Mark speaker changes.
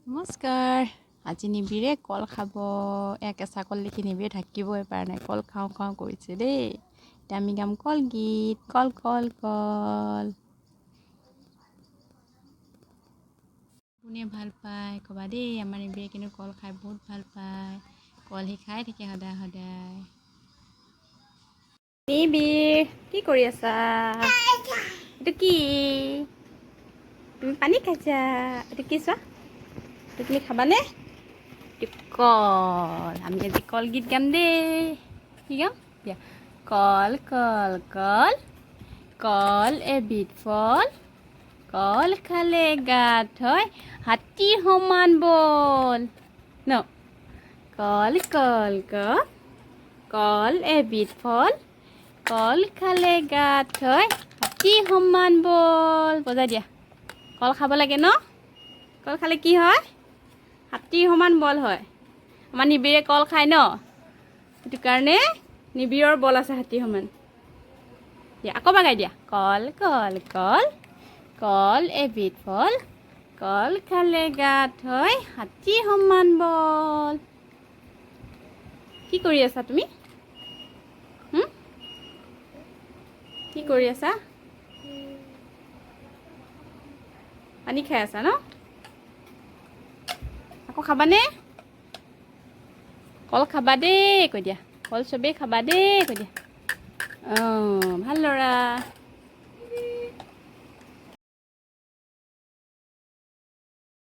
Speaker 1: নমস্কাৰ। আজি নিবিৰে কল খাব। কেঁচা কল দেখি নিবিৰে থাকিবই পৰা নাই, কল খাওঁ খাওঁ কৰিছে দেই। এতিয়া আমি গাম কলগীত, কল কল কল। কোনে ভাল পায় ক'বা দেই। আমাৰ নিবিৰে কিন্তু কল খাই বহুত ভাল পায়। কল সি খাই থাকে সদায় সদায়। নিবিৰ কি কৰি আছা? এইটো কি? তুমি পানী খাইছা? এইটো কি চোৱা? তুমি খাবানে? কল। আমি আজি কলগীত গাম দেই। কি গাম? দিয়া। কল কল কল, কল এবিধ ফল, কল খালে গাত হয় হাতীৰ সমান বল। ন? কল কল কল, কল এবিধ ফল, কল খালে গাত হয় হাতীৰ সমান বল। বজাই দিয়া। কল খাব লাগে ন? কল খালে কি হয়? হাতীৰ সমান বল হয়। আমাৰ নিবিৰে কল খায় ন, সেইটো কাৰণে নিবিৰৰ বল আছে হাতীৰ সমান। দিয়া আকৌ বাগাই দিয়া। কল কল কল, কল এবিধ ফল, কল খালে গাত হয় হাতীৰ সমান বল। কি কৰি আছা তুমি? কি কৰি আছা? পানী খাই আছা ন? আকৌ খাবানে? কল খাবা দেই কৈ দিয়া। কল চবেই খাবা দেই কৈ দিয়া। অঁ ভাল ল'ৰা।